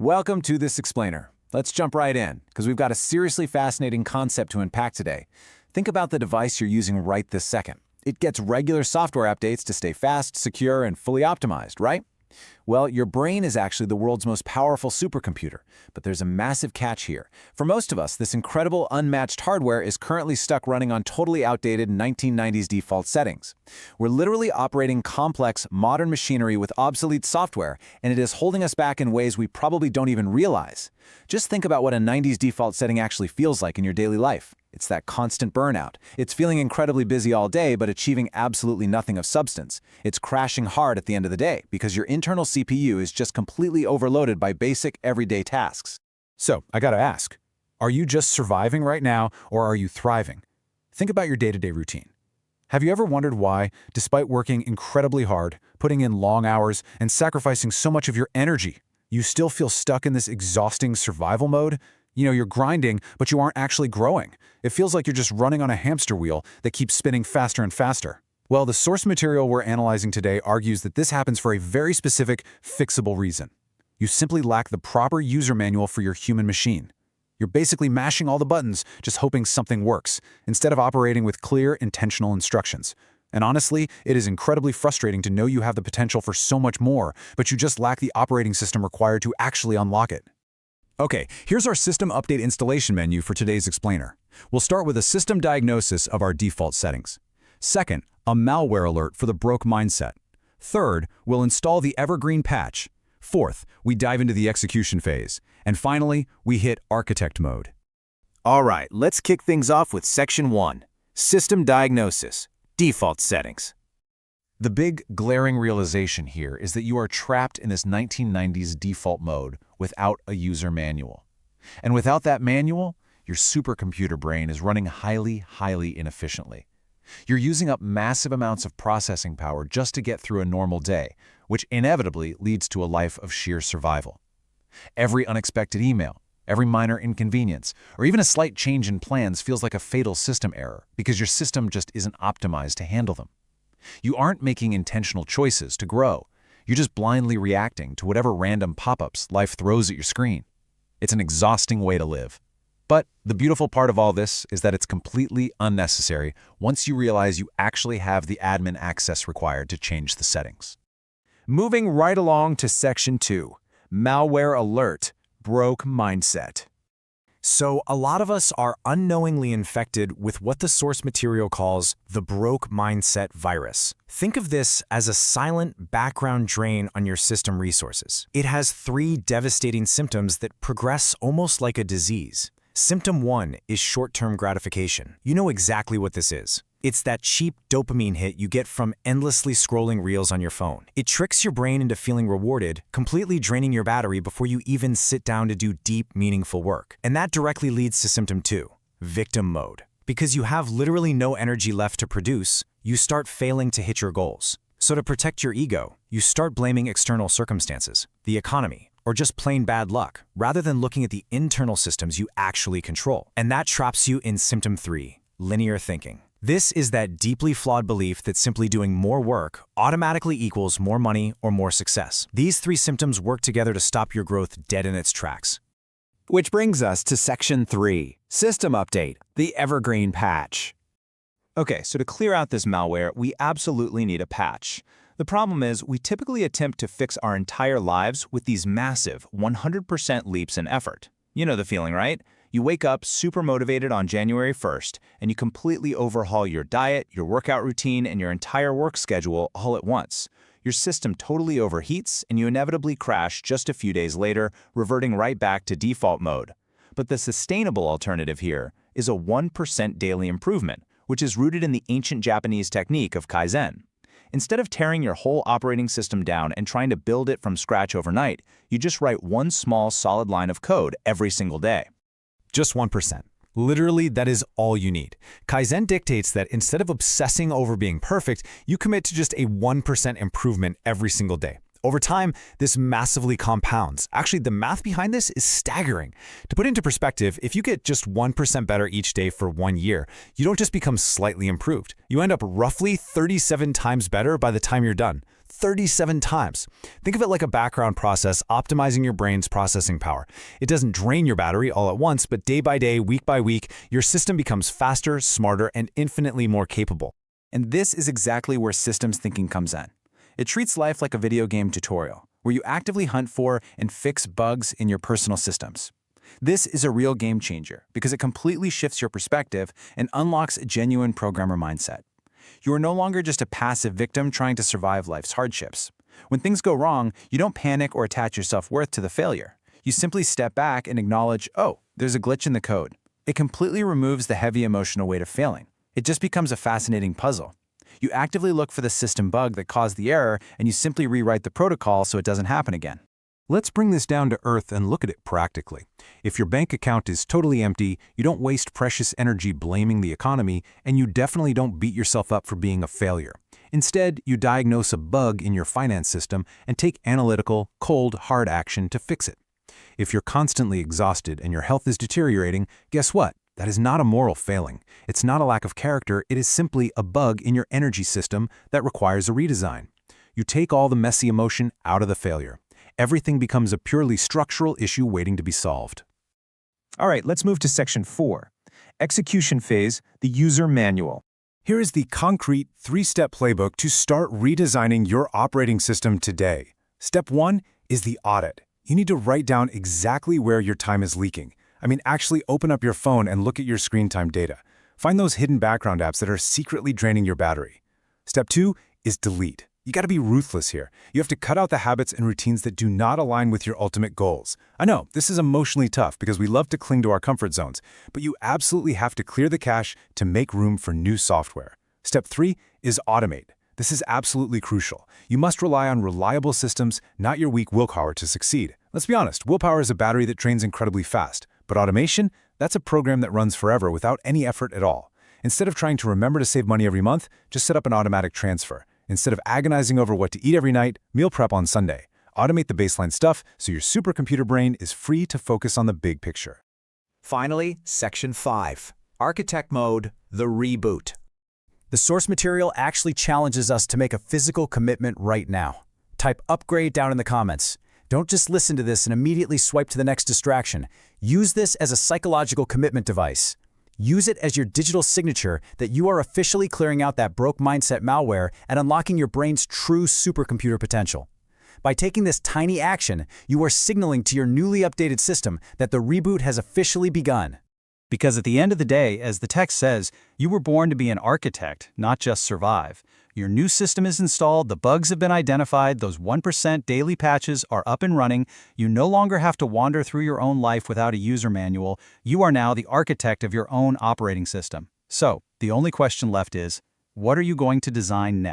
Welcome to This Explainer. Let's jump right in, because we've got a seriously fascinating concept to unpack today. Think about the device you're using right this second. It gets regular software updates to stay fast, secure, and fully optimized, right? Well, your brain is actually the world's most powerful supercomputer, but there's a massive catch here. For most of us, this incredible, unmatched hardware is currently stuck running on totally outdated 1990s default settings. We're literally operating complex, modern machinery with obsolete software, and it is holding us back in ways we probably don't even realize. Just think about what a 90s default setting actually feels like in your daily life. It's that constant burnout. It's feeling incredibly busy all day, but achieving absolutely nothing of substance. It's crashing hard at the end of the day because your internal CPU is just completely overloaded by basic, everyday tasks. So, I gotta ask, are you just surviving right now, or are you thriving? Think about your day-to-day routine. Have you ever wondered why, despite working incredibly hard, putting in long hours, and sacrificing so much of your energy, you still feel stuck in this exhausting survival mode? You're grinding, but you aren't actually growing. It feels like you're just running on a hamster wheel that keeps spinning faster and faster. Well, the source material we're analyzing today argues that this happens for a very specific, fixable reason. You simply lack the proper user manual for your human machine. You're basically mashing all the buttons, just hoping something works, instead of operating with clear, intentional instructions. And honestly, it is incredibly frustrating to know you have the potential for so much more, but you just lack the operating system required to actually unlock it. Okay, here's our system update installation menu for today's explainer. We'll start with a system diagnosis of our default settings. Second, a malware alert for the broke mindset. Third, we'll install the Evergreen patch. Fourth, we dive into the execution phase. And finally, we hit architect mode. All right, let's kick things off with Section 1, System Diagnosis, Default Settings. The big, glaring realization here is that you are trapped in this 1990s default mode without a user manual. And without that manual, your supercomputer brain is running highly inefficiently. You're using up massive amounts of processing power just to get through a normal day, which inevitably leads to a life of sheer survival. Every unexpected email, every minor inconvenience, or even a slight change in plans feels like a fatal system error because your system just isn't optimized to handle them. You aren't making intentional choices to grow. You're just blindly reacting to whatever random pop-ups life throws at your screen. It's an exhausting way to live. But the beautiful part of all this is that it's completely unnecessary once you realize you actually have the admin access required to change the settings. Moving right along to Section 2, Malware Alert, Broke Mindset. So, a lot of us are unknowingly infected with what the source material calls the broke mindset virus. Think of this as a silent background drain on your system resources. It has 3 devastating symptoms that progress almost like a disease. Symptom 1 is short-term gratification. You know exactly what this is. It's that cheap dopamine hit you get from endlessly scrolling reels on your phone. It tricks your brain into feeling rewarded, completely draining your battery before you even sit down to do deep, meaningful work. And that directly leads to symptom 2, victim mode. Because you have literally no energy left to produce, you start failing to hit your goals. So to protect your ego, you start blaming external circumstances, the economy, or just plain bad luck, rather than looking at the internal systems you actually control. And that traps you in symptom 3, linear thinking. This is that deeply flawed belief that simply doing more work automatically equals more money or more success. These 3 symptoms work together to stop your growth dead in its tracks. Which brings us to Section 3, System Update, the Evergreen patch. Okay, so to clear out this malware, we absolutely need a patch. The problem is, we typically attempt to fix our entire lives with these massive 100% leaps in effort. You know the feeling, right? You wake up super motivated on January 1st, and you completely overhaul your diet, your workout routine, and your entire work schedule all at once. Your system totally overheats, and you inevitably crash just a few days later, reverting right back to default mode. But the sustainable alternative here is a 1% daily improvement, which is rooted in the ancient Japanese technique of Kaizen. Instead of tearing your whole operating system down and trying to build it from scratch overnight, you just write one small, solid line of code every single day. Just 1%. Literally, that is all you need. Kaizen dictates that instead of obsessing over being perfect, you commit to just a 1% improvement every single day. Over time, this massively compounds. Actually, the math behind this is staggering. To put into perspective, if you get just 1% better each day for 1 year, you don't just become slightly improved. You end up roughly 37 times better by the time you're done. 37 times. Think of it like a background process optimizing your brain's processing power. It doesn't drain your battery all at once, but day by day, week by week, your system becomes faster, smarter, and infinitely more capable. And this is exactly where systems thinking comes in. It treats life like a video game tutorial, where you actively hunt for and fix bugs in your personal systems. This is a real game changer because it completely shifts your perspective and unlocks a genuine programmer mindset. You are no longer just a passive victim trying to survive life's hardships. When things go wrong, you don't panic or attach your self-worth to the failure. You simply step back and acknowledge, oh, there's a glitch in the code. It completely removes the heavy emotional weight of failing. It just becomes a fascinating puzzle. You actively look for the system bug that caused the error, and you simply rewrite the protocol so it doesn't happen again. Let's bring this down to earth and look at it practically. If your bank account is totally empty, you don't waste precious energy blaming the economy, and you definitely don't beat yourself up for being a failure. Instead, you diagnose a bug in your finance system and take analytical, cold, hard action to fix it. If you're constantly exhausted and your health is deteriorating, guess what? That is not a moral failing. It's not a lack of character, it is simply a bug in your energy system that requires a redesign. You take all the messy emotion out of the failure. Everything becomes a purely structural issue waiting to be solved. All right, let's move to Section 4. Execution Phase, the User Manual. Here is the concrete 3-step playbook to start redesigning your operating system today. Step 1 is the audit. You need to write down exactly where your time is leaking. Actually open up your phone and look at your screen time data. Find those hidden background apps that are secretly draining your battery. Step 2 is delete. You gotta be ruthless here. You have to cut out the habits and routines that do not align with your ultimate goals. I know, this is emotionally tough because we love to cling to our comfort zones, but you absolutely have to clear the cache to make room for new software. Step 3 is automate. This is absolutely crucial. You must rely on reliable systems, not your weak willpower to succeed. Let's be honest, willpower is a battery that drains incredibly fast, but automation, that's a program that runs forever without any effort at all. Instead of trying to remember to save money every month, just set up an automatic transfer. Instead of agonizing over what to eat every night, meal prep on Sunday. Automate the baseline stuff so your supercomputer brain is free to focus on the big picture. Finally, Section 5. Architect Mode, the Reboot. The source material actually challenges us to make a physical commitment right now. Type upgrade down in the comments. Don't just listen to this and immediately swipe to the next distraction. Use this as a psychological commitment device. Use it as your digital signature that you are officially clearing out that broke mindset malware and unlocking your brain's true supercomputer potential. By taking this tiny action, you are signaling to your newly updated system that the reboot has officially begun. Because at the end of the day, as the text says, you were born to be an architect, not just survive. Your new system is installed, the bugs have been identified, those 1% daily patches are up and running. You no longer have to wander through your own life without a user manual. You are now the architect of your own operating system. So, the only question left is, what are you going to design next?